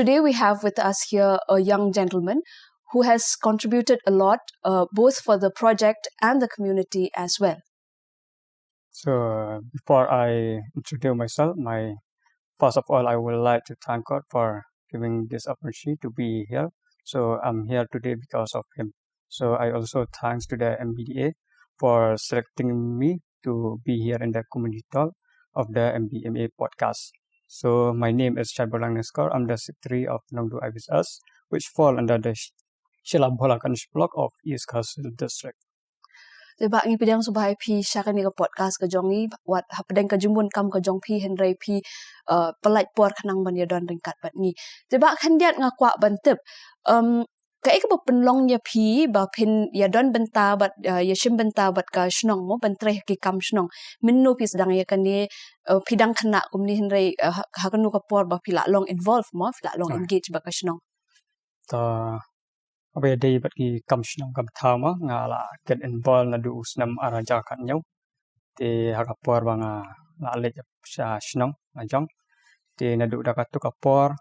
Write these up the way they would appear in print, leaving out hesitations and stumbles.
today we have with us here a young gentleman who has contributed a lot, both for the project and the community as well. So before I introduce myself, first of all, I would like to thank God for giving this opportunity to be here. So I'm here today because of Him. So I also thanks to the MBDA for selecting me to be here in the community talk of the MBMA podcast. So my name is Chabolang Neskor. I'm the secretary of Nongdu IBSS, which fall under the Shilabolakan block of East Coast District. Diba ngi pidang subhay pi syaka ni ka podcast ka jongi wat hapadang ka jumbun kam ka jong pi henry pi pelait por kanang ban ya don ringkat bat ni. Diba kan diat ngakwa bantep ka ik ba penlong ya pi ba pin ya don benta bat ya shim benta bat ka shnong mo bantre ki kam shnong minno pi sedang ya kan ni pidang kena kum ni henry hakanu ka por ba pi la long involve mo la long engage ba ka shnong. Ta Bây đây bất kỳ cầm snom cầm thao mà ngà là get involved na du snam araja kan nhau thì hakapor bang la le sa snom na jong thì na du dakat tu kapor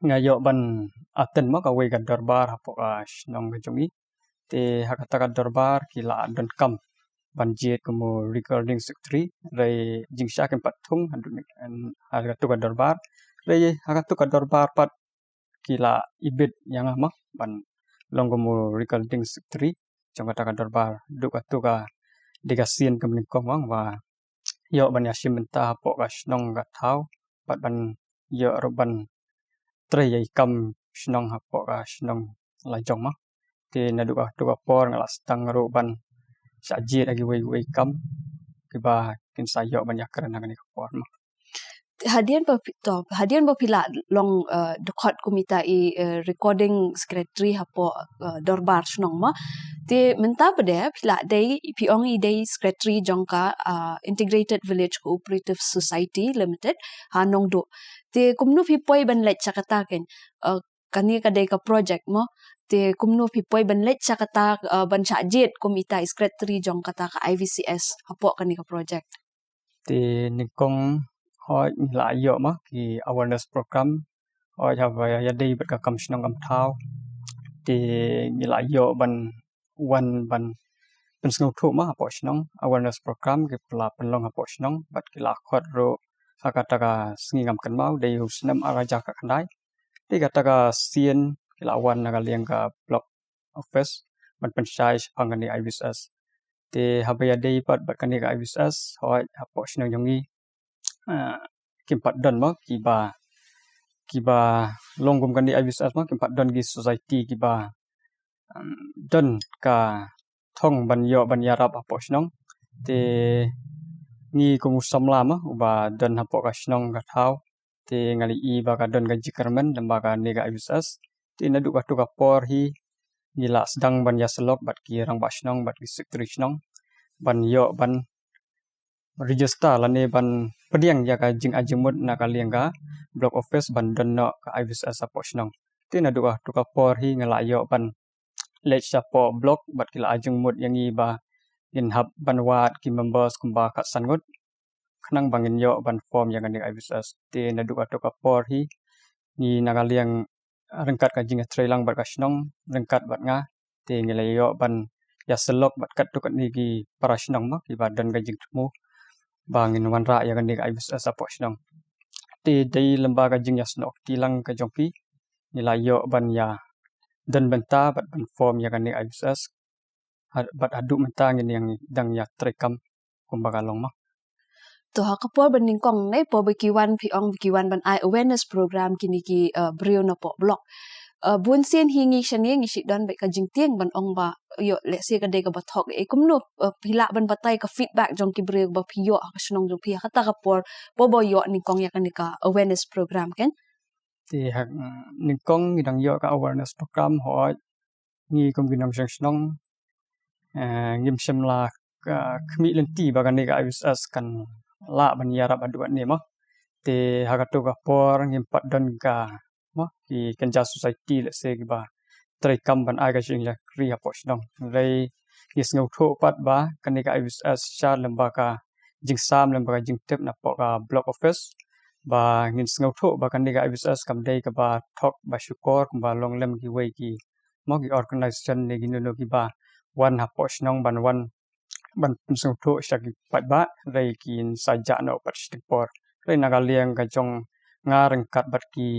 ngayo ban aten ma ka we ga darbar hapo ka snom ga jongi thì hakataka darbar kila don kam ban jet como recording secretary rai jingsha kem pathum hakatu ka darbar rai hakatu ka darbar pat kila ibit yang ama ban Longomu recording secretary trong kata darbar duka tuka digasian kemening komang wa yo ban yasim mentah po ka snong ga thau pat ban yo roban tre yai kam snong ha po ka snong la jong ma ti na duka tuka por ngala stang ro ban sa jit agi wei kam ki ba kin sa yo ban yakran ngani por ma hadian ba pila long dokot komita i recording secretary hapo dorbar snong ma te menta bade pila dei piong i dei secretary jongka integrated village cooperative society limited hanong do te kumnu pi poi ban let chakata ken kani ka dei ka project mo te kumnu pi poi ban let chakata ban cha jet komita secretary jongka ta ka IVCS hapo kani ka project te nikong hoi la yo ma ki awareness program hoi ha va ya dei bet ka kam snong kam thau ti ni la yo ban wan ban pen snong thu ma po snong awareness program ki pla pen long po snong bat ki la khot ro hakata ka sngi ngam kan mau dei snam araja ka khandai ti kata ka sien ki la wan na ka liang ka block office ban pen size angani IBSS ti ha ba ya dei pat bat kan ni ka IBSS hoi ha po snong yongi kimpat don ma kiba longgom kan di IBSS ma kimpat don gi society kiba don ka thong ban yo ban yarap apo snong te ngi kumu samla ma uba don apo ka snong ka thau te ngali I ba ka don ka jikarmen lamba ka ne ka IBSS te na du ka tu ka por hi ngila sedang ban ya selok bat ki rang ba snong bat ki secretary snong ban yo ban register lane ban pediang ya ka jing ajimut na ka lianga block office ban don no ka IBSS apo snong ti na duka tuka por hi ngala yo ban lech sapo block bat kila ajimut yang I ba in hub ban wat ki members kumba ka sangut khnang bangin yo ban form yang ni IBSS ti na duka tuka por hi ni na ka liang rengkat ka jing trailang bat ka snong rengkat bat nga ti ngila yo ban ya selok bat kat tukat ni ki para snong ma ki ba don ka jing tmu bangin wanra ya kan di IBSS apo snong ti dei lembaga jing ya snok tilang ka jongpi nila yo ban ya dan benta bat ban form ya kan di IBSS bat adu menta ngin yang dang ya trekam kumbaga long ma to hakapor bening kong nei po bikiwan ban I awareness program kini ki brio na po blog bun sien hingi shani ngi shi don be ka jingtieng ban ong ba yo le se ka de ka bathok e kumno pila ban batai ka feedback jong ki breu ba phiyo ka snong jong phi kata ka por bo yo ni kong ya ka awareness program ken ti hak ni kong ngidang yo ka awareness program ho ngi kum ginam snong ngim semla ka khmi lenti ba kan ni ka IBSS kan la ban ya rap adu ni ma ti hakatu ka por ngim pat don ka ma ki kenja society le se ki ba trekam ban ai ka jing ya kri apo snong rei is ngau tho pat ba kan ni ka IBSS sha lamba ka jing sam lamba ka jing tep na po ka block office ba ngin sngo tho ba kan ga IBSS kam dei ka ba thok ba shukor ba long lem ki wei ki mo ki organization ne gi no ki ba wan ha posh nong ban wan ban sngo tho sha ki pat ba rei kin sa ja no pat stipor rei naga liang ka jong ngareng kat bat ki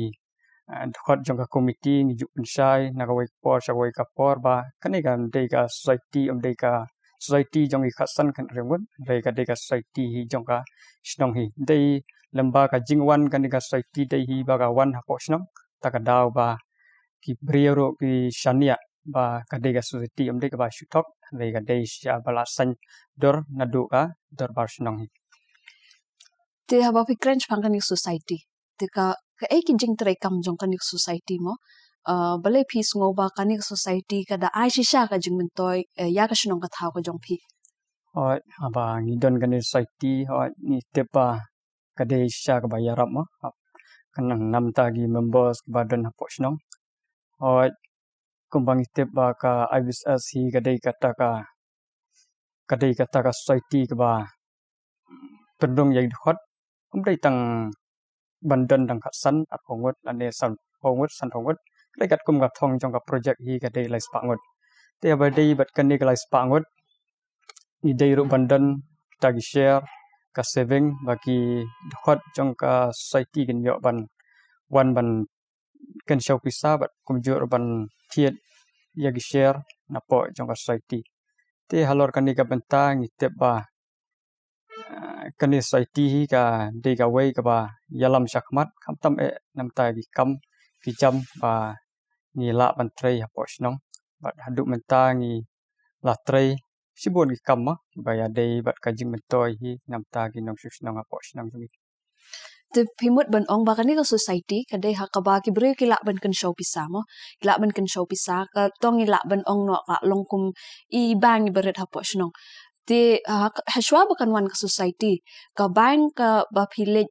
khot jong ka committee ni ju pensai naga wei por sha wei ka por ba kan ga dei ka society dei ka society jong i khasan kan remun dei ka society hi jong ka snong hi dei lamba ka jingwan kan ga society dei hi ba ga wan ha posh nong ta ka daw ba ki briero ki shania ba ka dei ka society dei ka ba shutok dei ka dei sha bala san dor na du ka dor bar snong hi Te haba pi crunch pang kanik society. Te ka ki jing tray kam jong kanik society mo. Balay pi sngo ba kanik society kada ai shisha ka jing mentoy ya ka shnong ka thao ka jong pi. Oi aba ni don kan society oi ni tepa ka dei sha ka ba yarap mo kan nam ta gi members ba don ha posh nong oi kumbang itep ba ka IBSS hi ka dei kata ka society ka ba pendong yang hot dei tang bandan dang khasan at hongot ane san hongot dei kat kum ga thong jong ka project hi ka dei lai spangot te ba dei bat kan ni ka lai spangot ni dei ru bandan ta gi share ka saving bagi hot jong ka society gin yo ban wan ban kan show pisa bat kum jur ban thiet ya gi share na po jong ka society te halor kan ni ka bentang ni te ba kan ni society hi ka dei ka wei ka ba yalam shakmat kam tam e nam ta gi kam ki jam ba ni la ban trei ha posh nong bat hadu menta ngi la trei sibon ki kam ma ba ya dei bat ka jing mentoy hi nam ta gi nong shush nong ha posh nong ni Te pimut ban ong ba kanik society kada ha ka ba ki bre ki la ban kan show pisa mo. La ban kan show pisa ka tong i la ban ong no ka long kum I bang I beret ha posh nong. Te hashwa ba kan wan ka society ka bang ka ba pile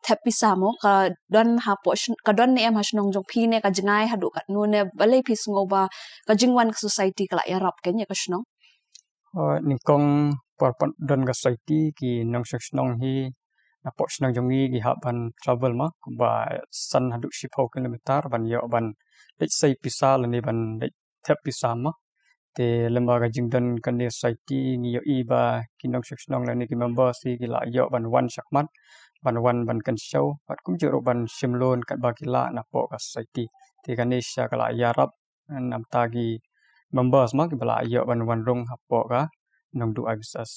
thep pisa mo ka don ha posh ka don ne em hasnong jong pi ne ka jingai hadu kat nu ne balai pi sngo ba ka jingwan ka society ka la yarap ken ya ka snong. ni kong por pon don ka society ki nong shush nong hi na posh nong jong gi ha ban travel ma ba san hadu shipho kilometer ban yo ban lech sei pisa la ni ban lech thep pisa ma te lembaga jingdan kan ni society ni yo I ba ki nong shush nong la ni ki members hi ki la yo ban wan shakmat ban wan ban kan show bat kum juro ban shimlon kat ba ki la na po ka society te kan ni sha ka la yarap nam ta gi members ma ki bala yo ban wan rong ha po ka nong du IBSS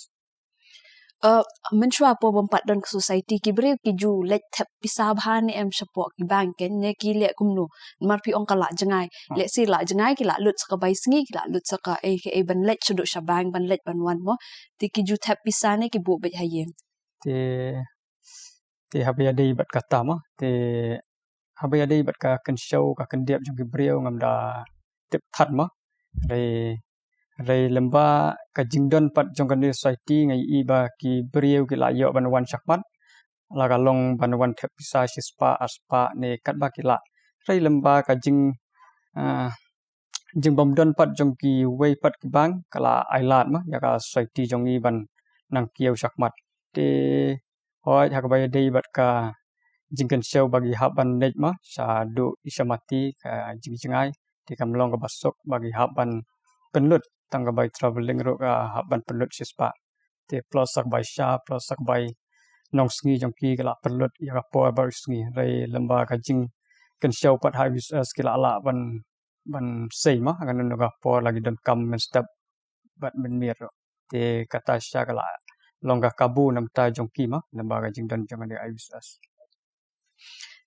Menshwa po bompat don ka society ki bre ki ju let thep pisa bha ne em shapo ki bank ken ne ki le kumnu mar pi ong kala jangai le si la jangai ki la lut ka bai sngi ki la lut ka aka ban let chudu sha bank ban let ban wan mo ti ki ju thep pisa ne ki bu be hayeng te te habya dei bat kata ma te habya dei bat ka kan show ka kan diap jong ki breu ngam da tip that ma re lemba ka jingdon pat jong kan society ngai I ba ki breu ki la yo ban wan shakmat la ka long ban wan thep pisa shispa aspa ne kat ba ki la re lemba ka jing bom don pat jong ki wei pat ki bang kala ailat ma ya ka society jong I ban nang kieu shakmat te hoi hak ba dei bat ka jingkan show bagi hab ban net ma sha du isamati ka jing jingai ti kam long ka basok bagi hab ban penlut tang ka bai traveling ro ka hab ban penlut shispa te plus sak bai sha plus sak bai nong sngi jong ki kala penlut ya ka po bar sngi re lamba ka jing kan show pat hai bis kila la ban sei ma kan no ka po lagi don kam men step bat men mir te kata sha kala longga kabu nam ta jong ki ma lamba ka jing don jong ani IBSS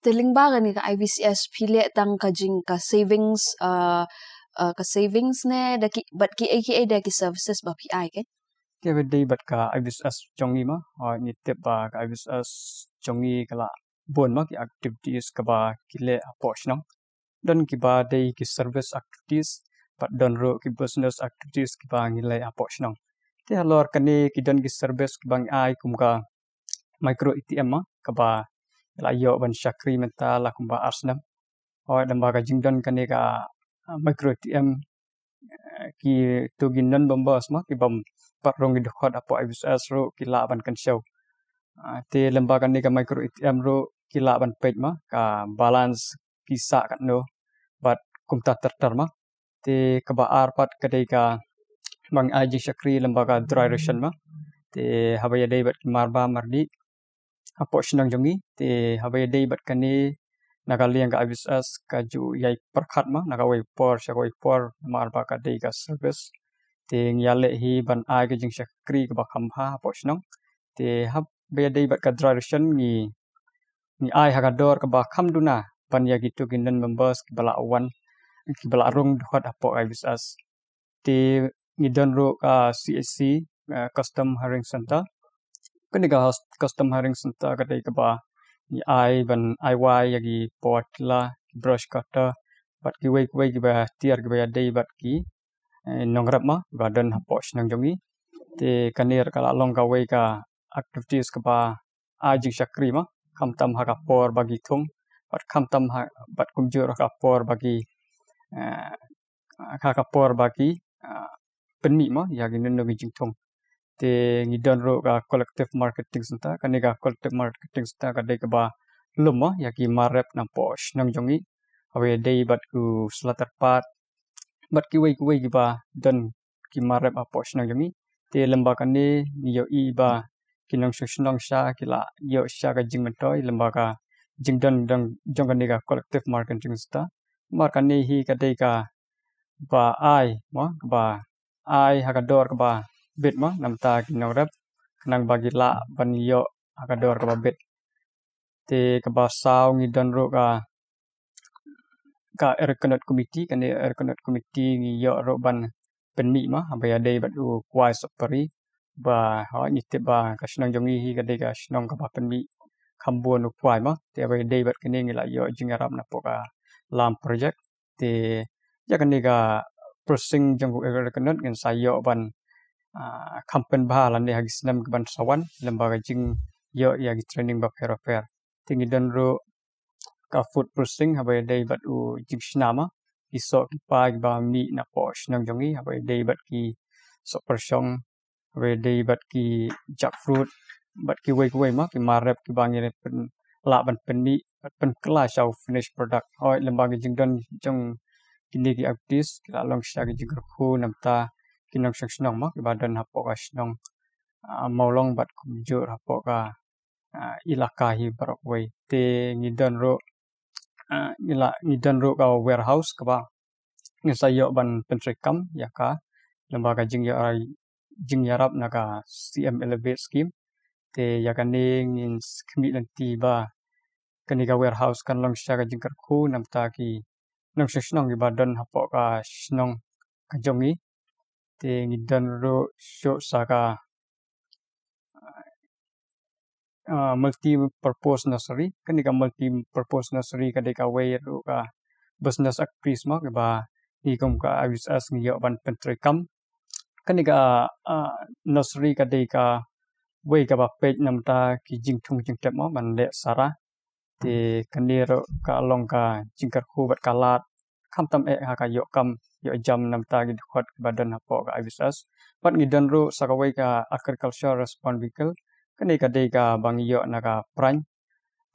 te lingba ga ni ka IBCS phile tang ka jing ka savings ka savings ne da ki but ki aka da ki services ba pi ai ken ke dei bat ka IBSS jong I ma ni te ba ka IBSS jong I kala bon ma ki activities ka ba ki le aposh no don ki ba dei ki service activities but don ro ki business activities ki ba ngi le aposh no te halor kani ki don ki service ki bang ai kum ka micro ATM ma ka ba la yo ban shakri menta la kum ba arsnam oi dam ba ka jingdon kani ka micro ATM ki tu gin non bombas ma ki bam pat rong di khot apo IBSS ro ki la ban kan show te lembaga ni ka micro ATM ro kila ban pej mah ka balance kisa kat no bat kumta terter mah te kebaar pat kadai ka bang aji syakri lembaga dry ration mah te habaya dai bat marba mardi apo shnang jongi te habaya dai bat kani nagaliang ka abis as kaju yai perkhat mah nagawai por marba ka dai ka service te ngyale hi ban ai ka jing syakri ka bakam ha apo shnang te hab baya dai bat ka dry ration ni ai hagador ka bakam duna pan ya gitu ginan members ki bala awan ki bala rung dot apo abis as te ngidon ro CSC Custom Hiring Center kaniga Custom Hiring Center kadai ka ba ni ai ban IY yagi potla brush cutter bat ki wei ki ba tiar ki ba dai bat ki nongrap ma ba dan hapo snang jongi te kanir kala long ka wei ka activities ka ba ajing syakri ma kam tam ha ka por bagi thung bat kam tam ha bat kumjur ka por bagi ka por bagi penmi ma yagi nunu jing thung te ngidon ro ka collective marketing center kaniga collective marketing center ka dai ka ba luma yaki marep na posh nang jongi awe dai bat ku slatar pat bat ki wei ki ba dan ki marep a posh nang jongi te lamba kani yo I ba kinang shnang sha kila yo sha ka jing mentoi lamba ka jing dan dang jong kaniga collective marketing center mar kani hi ka dai ka ba ai ma ba ai hagador ka ba bit ma namta kinorap nang bagila ban yo hagador ka ba bit te ka ba saw ngidon ro ka reconnect committee kani reconnect committee ngi yo ro ban penmi ma abaya dai bat u kwai sopari ba ha ni te ba ka snang jongi hi ka dai ka snong ka ba penmi khambon u kwai ma te abaya dai bat kani ngi la yo jingarap na poka lam project te ya kani ka processing jong reconnect ngin sayo ban kampen ba lan ne hagis nam ban sawan lembaga jing yo ya gi training ba per tingi dan ro ka food processing habai dai bat u jing shnama iso ki pa ba mi na posh nang jongi habai dai bat ki so pershong habai dai bat ki jackfruit bat ki wei ma ki marep ki bangi pen la ban pen mi pen kla shaw finish product hoi lembaga jing dan jong kini ki artist la long sha ki jing khu namta kinong shnang ma ki badan hapo ka shnong maulong bat kumjur hapo ka ilaka hi barok wei te ngidon ro ngidon ro ka warehouse ka ba ngisayo ban pentrikam ya ka lembaga jing yarap na ka CM Elevate scheme te ya ka ne ngin skmi nanti ba kani ka warehouse kan long sha ka jing khu namta ki nong shnong ki badan hapo ka shnong ka jongi te ngidon ro sho saka multi purpose nursery kani ka multi purpose nursery ka deka way ro ka business actress ma ba ni kom ka abis as ngi yo ban pentrikam kani ka nursery ka deka way ka ba page namta ki jing thung jing tep ma ban le sara te kani ro ka long ka jingkar khu bat kalat kam tam ha ka yo kam yo jam namta gi khot badan hapo ka abis as bat ngi dan ro sakawai ka agriculture response vehicle kani ka dei ka bang yo na ka pran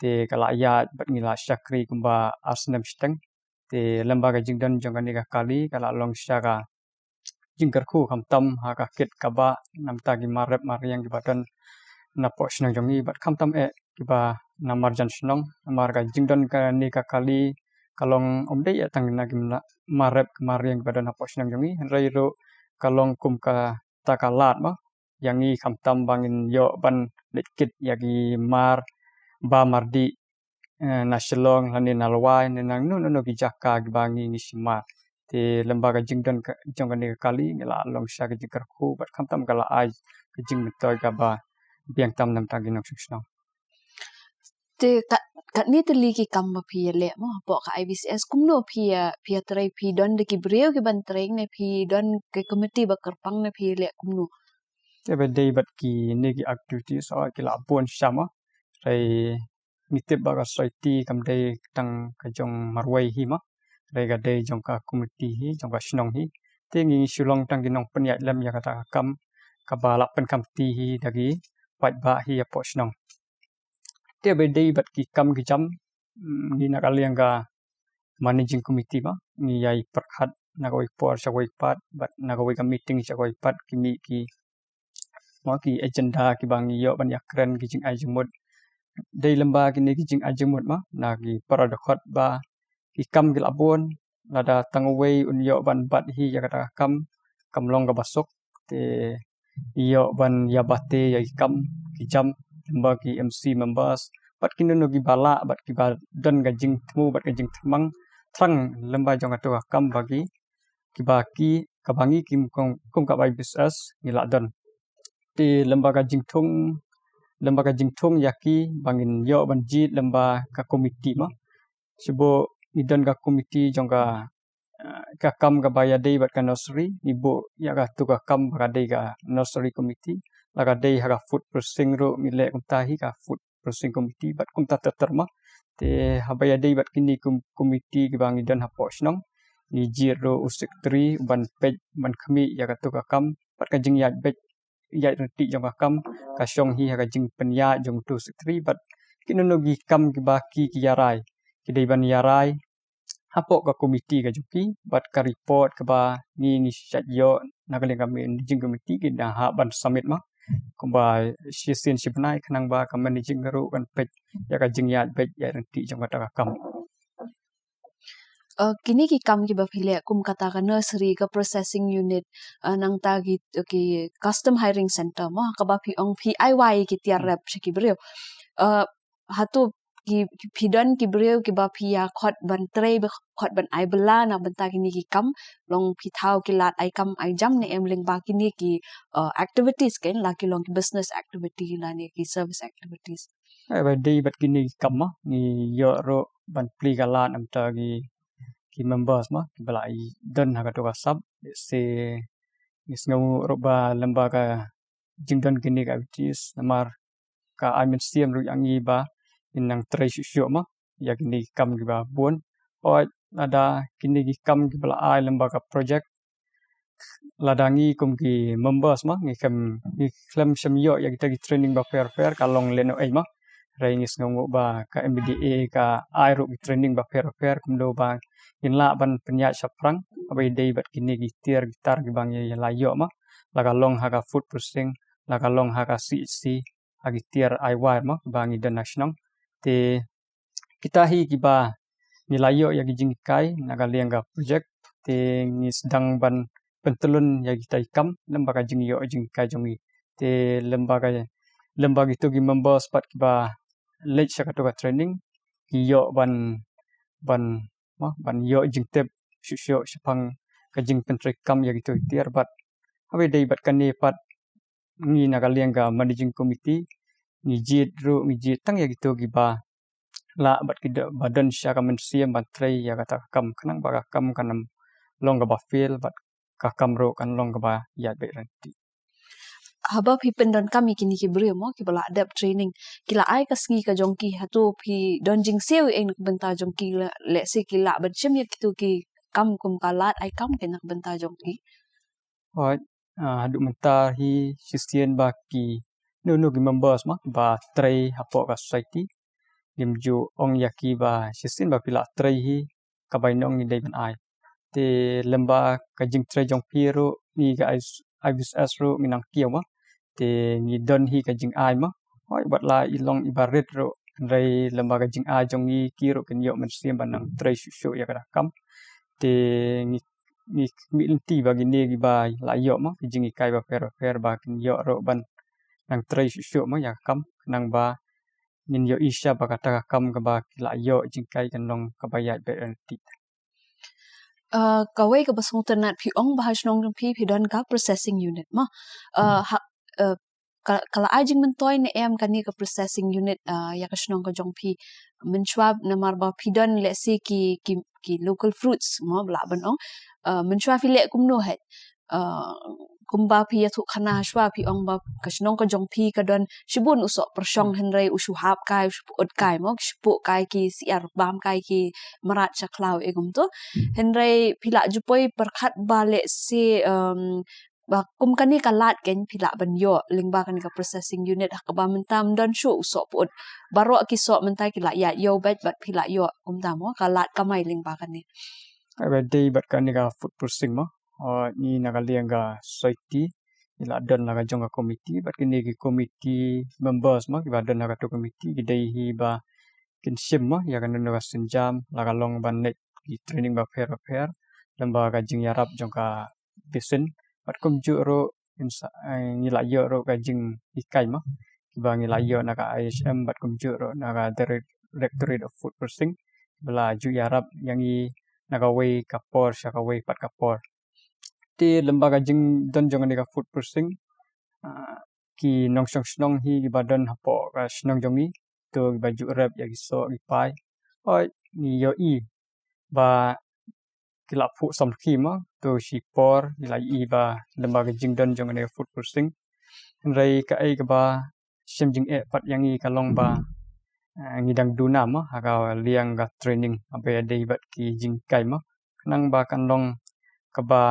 te kala ya bat ngila syakri kumba asnam steng te lembaga jingdan jongani ka kali kala long syaka jingkar khu kam tam ha ka kit ka ba namta gi marep mariang gi badan na po snang jongi bat kam tam ki ba na marjan snong mar ka jingdan ka ni ka kali kalong omde ya tang na gi marep mariang badan na po snang jongi rai ro kalong kum ka takalat ma yang i kam tam bangin yo ban lekit yagi mar ba mardi na shlong lani nalwai nang no gi jakka gi bangi ni smart te lembaga jingdan jongani kali ngila long sha gi jikar khu bat kam tam kala ai gi jing toy ka ba biang tam nam tagi nok snong te kat ni te liki kam ma phi le mo po ka IBCS kumno phi trai phi don de ki breu ki ban treng ne phi don ke committee ba karpang ne phi le kumno te be dei bat ki ne ki activities or ki la bon shama rai mitip ba ka society kam dei tang ka jong marwai hi ma rai ga dei jong ka committee hi jong ka snong hi te ngi shulong tang ginong penya lam ya ka kam ka ba la pen kam ti hi dagi pat ba hi ya po snong Dia bedai bat ki kam ki jam ni nak aliang ka managing committee ma ni yai perkhat nak oi por chakoi pat bat nak oi ka meeting chakoi pat ki mi ki ma ki agenda ki bang yo ban yakren ki jing ai jumut dei lemba ki ni ki jing ai jumut ma na ki paradokhat ba ki kam ki labon lada tangwei un yo ban bat hi ya kata kam long ka basok te yo ban ya bate ya kam ki jam lemba ki MC members bat kinunu ki bala bat ki ba don ga jing tmu bat ga jing tmang thrang lemba jong atu kam bagi ki ba ki kabangi kim kong ka bai business ni la don ti lembaga jingthong yaki bangin yo banjit lemba ka committee ma sibo ni don ka committee jong ka kam ka baya dei bat ka nursery ni bo ya ka tu ka kam ka dei ka nursery committee la ka dei ha ka food processing ro mi le kum ta hi ka food processing committee bat kum ta terma te ha baya dei bat kini committee ki bangi don ha posnong ni jiro usik 3 ban pej ban khmi ya ka tu ka kam bat ka jing ya bej ya reti jong ka kam ka shong hi ha ka jing penya jong tu sitri bat kinonogi kam ki baki ki yarai ki dei ban yarai hapo ka komiti ka juki bat ka report ka ba ni shat yo nagaleng kami jing komiti ki da ha ban summit ma kumba sisin sibnai khanang ba ka managing garu kan pej ya ka jing ya bej ya reti jong ka kam kini ki kam ki ba phile kum kata ka nursery ka processing unit nang ta ki custom hiring center ma ka ba phi ong PIY ki tiar rap ki breu hatu ki phidon ki breu ki ba phi ya khot ban trei ba khot ban ai bala na ban ta kini ki kam long phi thau ki lat ai kam ai jam ne em ling ba kini ki activities ken la ki long ki business activity la ne ki service activities ai ba dei bat kini kam ma ni yo ro ban pli ka lat am ta ki members ma ki balai don ha ka to ka sab se isngau roba lembaga jingdon kini ka vitis namar ka amin siam ru angi ba inang trai syu ma ya kini kam ki ba bon oi ada kini ki kam ki bala ai lembaga project ladangi kum ki members ma ngi klem sem yo ya kita ki training ba fair kalong leno ai ma rai ngis ngau ba ka MBDA ka ai ru ki training ba fair kum do ba in la ban penya saprang abai dei bat kini gitar ki bang ya la yo ma la ka long ha ka food processing la ka long ha ka CC ha gitar ai wa ma bang international te kita hi ki ba ni la yo ya jing kai na ka liang ka project te ni sedang ban pentulun ya kita ikam lembaga jing yo jing kai jongi te lembaga itu ki members pat ki ba lech ka training ki yo ban yo jing tep syu sepang ka jing pentrek kam ya gitu tiar bat awe dei bat kan ni pat ni na kaliang ka managing committee ni jit tang ya gitu gi ba la bat ki badan sya ka mensiam ban trei ya kata kam kanang ba kam kanam long ka ba feel bat ka kam ro kan long ka ba ya be ranti haba phi pendon kami kini ki breu mo ki bala adapt training kila ai ka sngi ka jongki hatu phi donjing seu eng benta jongki le se kila ban chem ya kitu ki kam kum kalat ai kam ke nak benta jongki hoi adu menta hi sisien ba ki no ki members ma ba trei hapo ka society gimju ong yaki ba sisien ba pila trei hi ka bai nong ni dei ban ai te lemba ka jing trei jong piro ni ga IBS ro minang kiau ma te ni don hi ka jing ai ma hoi bat la ilong ibaret ro rei lembaga jing ai jong ni kiro ken yo men siam banang trei syu ya ka kam te ni mi inti bagi ni gi ba la yo ma jing kai ba fair ba ken yo ro ban nang trei syu ma ya kam nang ba min yo isya ba kata kam ka ba la yo jing kai kan long ka ba ya be ti kawai ka basong tanat phi ong bahas nong phi don ka processing unit ma kala ajing mentoy ne em kani ka processing unit ya ka shnong ka jong phi menchwab namar ba phi don let's say ki local fruits mo bla ban ong menchwa phi le kum no het kumba phi ya thu khana shwa phi ong ba ka shnong ka jong phi ka don shibun usok pershong henrei ushu hap kai ut kai mo shpu kai ki siar bam kai ki marat chaklau egum to henrei phila jupoi perkhat ba le se ba kum kan ni kalat ken pila ban yo lingba kan ka processing unit hak ba mentam dan shu so put baro ki so mentai ki la ya yo bat pila yo kum tam mo kalat kamai lingba kan ni Aba day bat kan ni ka food processing mo ni nakaliang ka society ila don na ka jong ka committee bat kini ki committee members mo ki ba don na ka to committee ki day hi ba kin sim mo ya kan no ka sinjam la ka long ban net ki training ba fair lamba ka jing yarap jong ka bisen bat kum ju ro ni la yo ro ka jing ikai mo ki ba ni la yo na ka IHM bat kum ju ro na ka directorate of food processing bela ju yarap yang i nakaway kapor siya kaway pat kapor ti lembaga jing don jong ni ka food processing ki nong snong hi ki badan hapo ka snong jongi to baju rep ya giso gi pai oi ni yo i ba kila pu som ki ma to si por ni la i ba lembaga jing don jong ni food processing rai ka ai ka ba sim jing e pat yang i ka long ba ngidang duna ma aga liang ga training abe dei bat ki jing kai ma nang ba kan long ka ba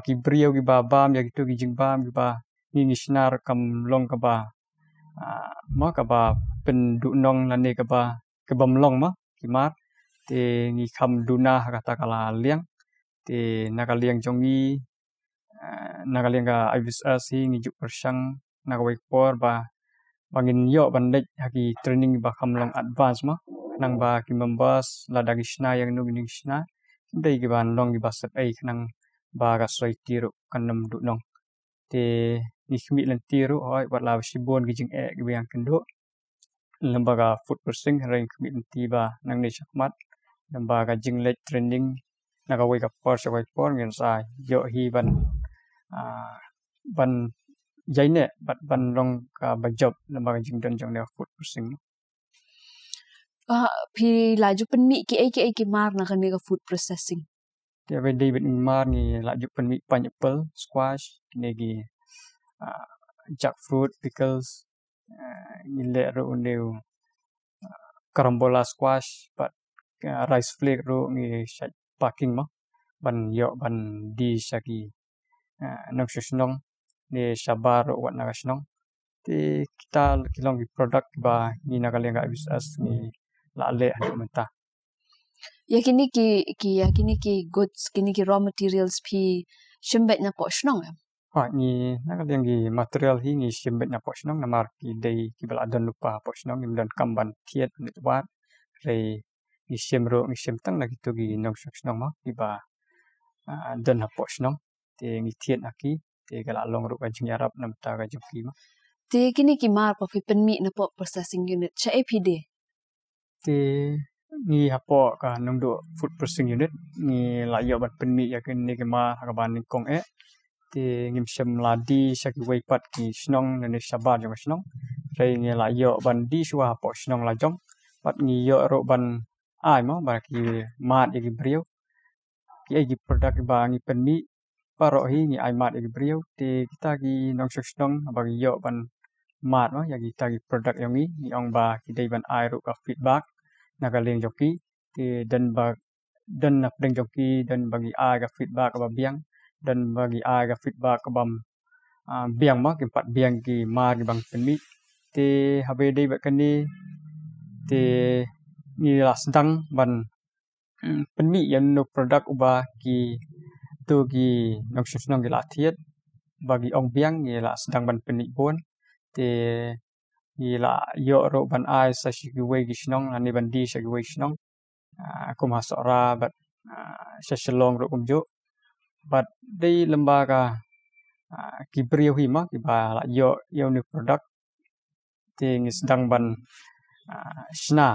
ki brio ki ba bam ya gitu ki jing bam ki ba ni snar kam long ka ba ma ka ba pen du nong na ne ka bam long ma ki mar te ni kham duna ha ta kala liang te naga liang jongi naga liang ga ibis asi ni juk persang naga wek por ba bangin yo bandai haki training ba kamlong advance ma nang ba ki members la dagi shna yang nu ning shna dei ki ban long ki basat ai nang ba ga soi tiru kanam du nong te ni khmi lan tiru oi wat la sibon ki jing e ki yang kendo lembaga food processing ring khmi lan ti ba nang ni chakmat lembaga jing late training naga wei ka por sa wei por ngin sa yo hi ban jaine bat ban long ka ba job lembaga jing don jong ne food processing pi laju penmi ki ai ki mar na kan ni ka food processing dia be David mar ni laju penmi pineapple squash ni gi jackfruit pickles ni le ro new carambola squash but rice flake ro ni packing ma ban yo ban di saki nong shnong ni sabar wat na shnong ti kita kilong di product ba ni nagalenga abis as ni la le menta ya kini ki goods kini ki raw materials pi shimbet na po shnong ni nagaleng gi material hi ni shimbet na po shnong na mar ki dei ki bala don lupa po shnong ni don kamban thiet ni wat re ni shimro ni shim tang na gitu gi nong shnong ma ki ba don na po shnong te ni thiet aki te gala long ru ka jing arab nam ta ga juki ma te kini ki mar pa fi penmi na po processing unit cha APD te ni hapo ka nong do food processing unit ni la yo bat penmi ya ken ni ke ma ka ban ni kong e te ngim shem la di sa ki wei pat ki snong ne sabar jong snong re ni la yo ban di shwa hapo snong la jong pat ni yo ro ban ai ma ba ki mat ki brio ki ai ki product ba ni penmi paro hi ni ai mat ki brio te kita ki nong snong ba ki yo ban mat ma ya ki ta ki product yang ni ong ba ki dei ban ai ro ka feedback nagaleng joki ti dan na pring joki dan bagi ai ka feedback ba biang dan bagi ai ka feedback ka bam biang ma ki pat biang ki mar ki bang penmi ti habe dei ba kan ni ti ni la sedang ban penmi yang no product uba ki tu ki nok snong ki la thiet bagi ong biang ni la sedang ban penni bon ti ila yo ro ban ai sa shi wei gi snong ani ban di sa gi wei snong aku masuk ra bat sa shalong ro kumjo bat dei lembaga ki brio hi ma ki ba la yo ni product ti ngi sedang ban sna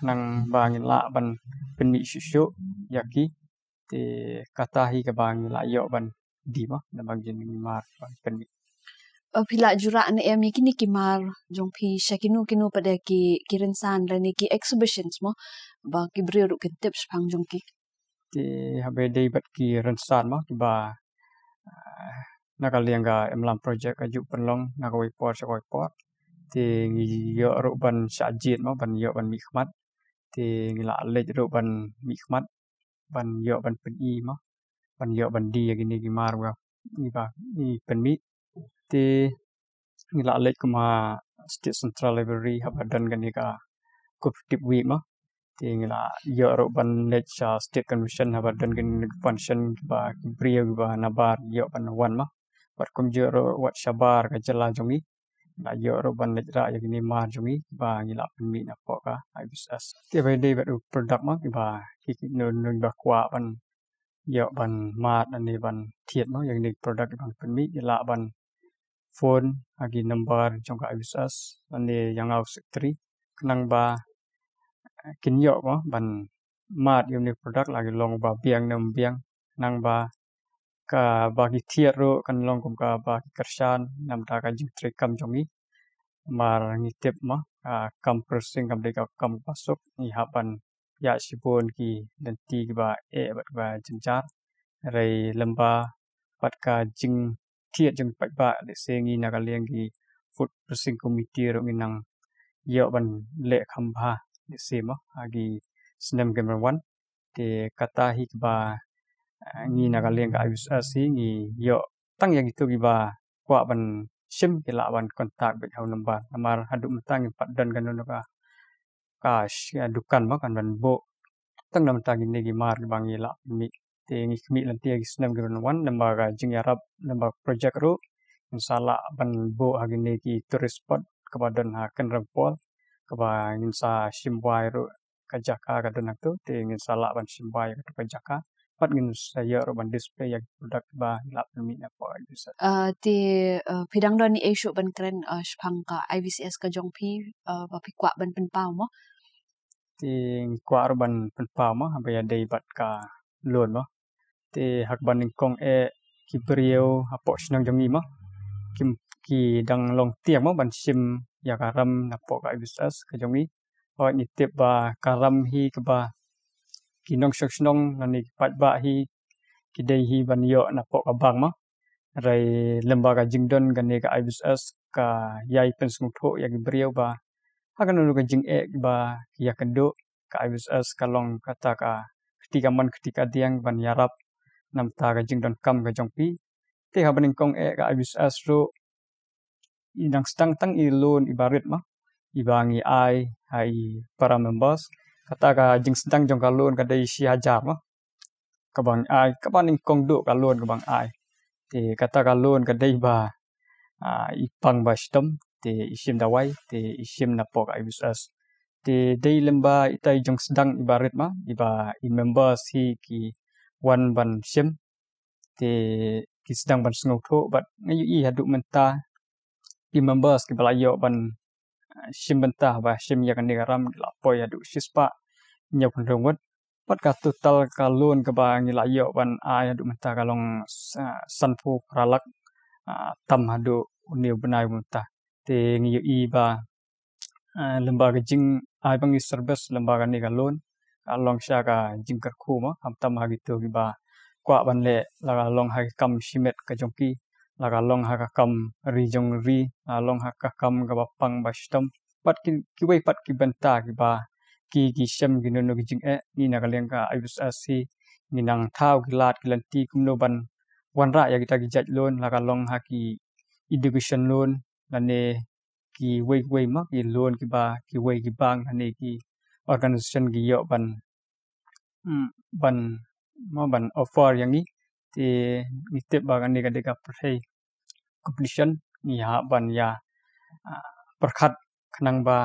nang bang la ban penmi shu yaki ti kata hi ka bang la yo ban di ma na bang jin ni mar penmi pila jura na em kini ki mar jong pi shakinu pada ki rensan dan ki exhibitions mo ba ki brio ru kin tips pang jong ki ti habe dei bat ki rensan ma ki ba nakalianga emlam project aju penlong nakawai por sakoi por ti ngi yo ro ban sajit ma ban yo ban mi khmat ti ngi la le ro ban mi khmat ban yo ban pen i ma ban yo ban di gini gi mar ni penmi ti ngila lek kuma state central library habadan kan ni ka cooperative week ma ti ngila yo ro ban lek state convention habadan kan function ba brio ba nabar yo ban wan ma bat kum jo ro wat shabar ka jala jongi la yo ro ban lek ra yang ni mar jongi ba ngila penmi na po ka ibs ti ba dei ba product ma ba ki no ba kwa ban yo ban mat ani ban thiet ma yang ni product ban penmi la ban phone agi number jongka ibs ani yang au secretary kenang ba kin yo ma ban mat yang ni product lagi long ba biang nam biang nang ba ka bagi thiet ro kan long kum ka ba kersan nam ta ka jing tre kam jongi mar ngitip ma kam persing kam de ka kam pasuk ni haban ya sipun ki dan ti ba bat ba jenjar rai lamba pat ka jing thiet jing pat ba le sengi na ka leng ki food persing committee ro nginang yo ban le khamba le sema agi snem gamer 1 te kata hi ba ngi na ka leng ka ibs ngi yo tang yang itu ba kwa ban sim ke la ban kontak be hau number amar hadu mentang pat dan kan no ka dukan ma kan ban bo tang nam ta ni gi mar bang la mi te ngi mi lan ti gi snam gi wan number ga jing yarap number project ro insala ban bo agi ne gi tourist spot ka badan ha kan rampol ka ba insa simwai ro ka jaka ka dan tu te ngin sala ban simwai ka jaka pat ngin saya ro ban display yang product ba la mi na po bisa ti pidang don ni issue ban kren shpang ka IVCS ka jongpi ba pikwa ban penpau mo ti kwa ro ban penpau ma ba ya dei bat ka lon ma ti hak ban kong ki brio apo snang jongi ma kim ki dang long tiang ma ban sim ya karam na po ka IVCS ka jongi o ni tip ba karam hi ka ba kinong snong nani pat ba hi ki dei hi ban yo na po ka bang ma rai lembaga jingdon kan ni ka IVCS ka yai pensung tho ya ki brio ba hakan nu ka jing ba ya kendo ka IVCS kalong kata ka ketika diang ban yarap nam ta ka jingdon kam ka jongpi te ha ban kong ka IVCS ro inang stang tang i loan ibarit ma ibangi ai para members kata ka jing stang jong ka loan ka dei si hajar ma ka bang ai ka ban kong do ka loan ka bang ai te kata ka loan ka dei ba ipang ba stem te isim dawai te isim na pok IVCS te dei lemba itai jong sedang ibarit ma iba i members hi ki wan ban sim te ki sedang ban sngau tho bat ngayu i hadu menta i members ki balayo ban sim benta ba sim ya kan garam la poi hadu sispa nyok rongwat pat ka total ka loan ka ba ngilayo ban ai hadu menta kalong sanpu pralak tam hadu uniu benai muntah te ngiyu i ba lembaga jing ai bangi service lembaga ni galon along sha ka jing kar khu ma am tam ha gitu gi ba kwa ban le la long ha kam simet ka jongki la long ha ka kam ri jong ri long ha ka kam ga ba pang ba stam pat ki wei pat ki benta gi ba ki sem gi no gi jing ni na ka leng ka IVCS ni nang thau gi lat gi lan ti kum no ban wan ra ya kita gi jaj loan la long ha ki education loan lane ki wei mak ki loan ki ba ki wei ki bang ane ki organization ki yo ban offer yang ni ti nitip ba ane ka deka perhei completion ni ha ban ya perkhat khnang ba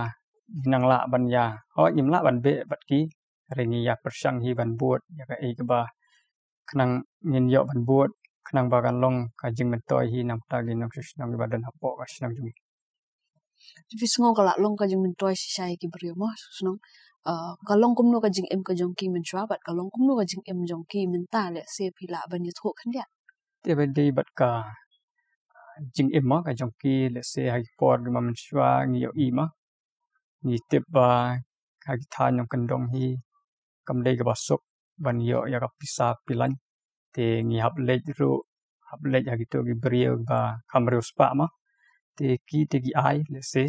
nang la ban ya o im la ban be bat ki rengi ya persang hi ban buat ya ka e ka ba khnang ngin yo ban buat khnang ba kan long ka jing mentoi hi nam ta gi nam shnang ba dan hapo ka shnang jung visngo kala long ka jing mentoi si sai ki brio mo snong kalong kumno ka jing em ka jong ki menchwa bat kalong kumno ka jing em jong ki menta le se phila ban ni tho khan dia te ba dei bat ka jing em ma ka jong ki le se hai por ma menchwa ngi yo i ma ni te ba ka ki than yong kan dong hi kam dei ka basok ban yo ya ka pisa pilan te ngi hap le ya gitu gi brio ba kamreu spa ma te ki ai le se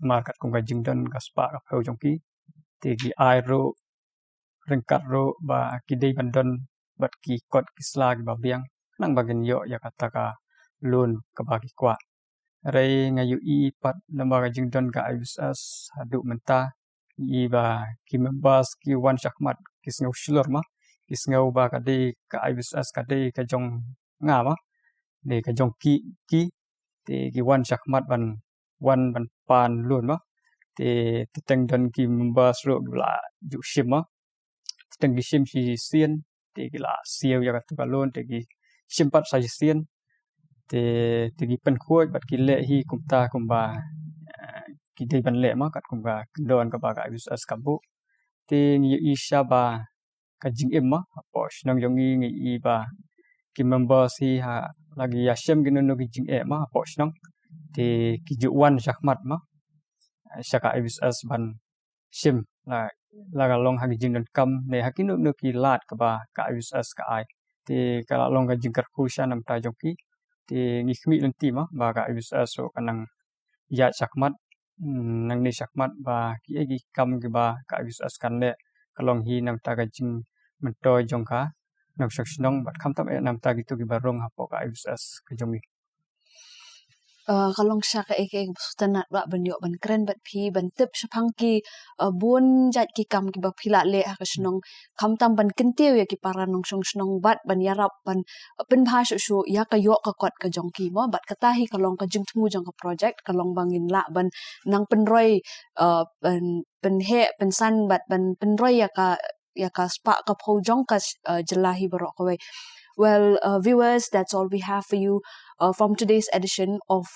markat kong ka jingdon ka spa ka pheu jong ki te ki ai ro rengkat ro ba ki dei bandon bat ki kot ki slag ba biang nang bagin yo ya kata ka loan ka bagi kwa rai ngayu i pat lembaga jingdon ka IBSS hadu menta i ba ki members ki wan shakmat ki snau shilor ma ki snau ba ka de ka IBSS ka de ka jong nga ma de ka jong ki te ki wan shakmat ban pan loan ma te teng don ki members ro la ju shim ma teng ki shim si sien te ki la sieu ya ka loan te ki shim pat sa sien te gi pen khoi bat ki le hi kumta kumba ki dei ban le ma kat kumba don ka ba ka IBSS ka bu te ngi i sha ba ka jing em ma po shnang yong ngi i ba ki members hi ha lagi ya shem gi no gi jing e ma po shnang te ki ju wan shakmat ma shaka IBSS ban shim la ga long ha gi jing don kam ne ha ki no ki lat ka ba ka IBSS ka ai te ka long ga jing kar khu sha nam ta jong ki te ngi khmi lon ti ma ba ka IBSS so kanang ya shakmat nang ni shakmat ba ki gi kam gi ba ka IBSS kan le ka long hi nam ta ga jing man to jong ka nam shak shnong bat kham tam e nam ta gi tu gi ba rong ha po ka IBSS ka jong ni kalong sya ka eke sutanat ba ban yo ban kren bat phi ban tip shapang ki bun jat ki kam ki ba phila le ha ka shnong kham tam ban kintiu ya ki para nong shong shnong bat ban yarap ban pen bha shu ya ka yo ka kot ka jong ki mo bat kata hi kalong ka jing tmu jong ka project kalong bangin la ban nang pen roi pen he pen san bat ban pen roi ya ka spa ka pho jong ka jelahi barok ko well viewers that's all we have for you from today's edition of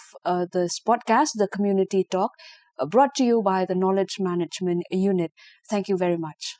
this podcast, The Community Talk, brought to you by the Knowledge Management Unit. Thank you very much.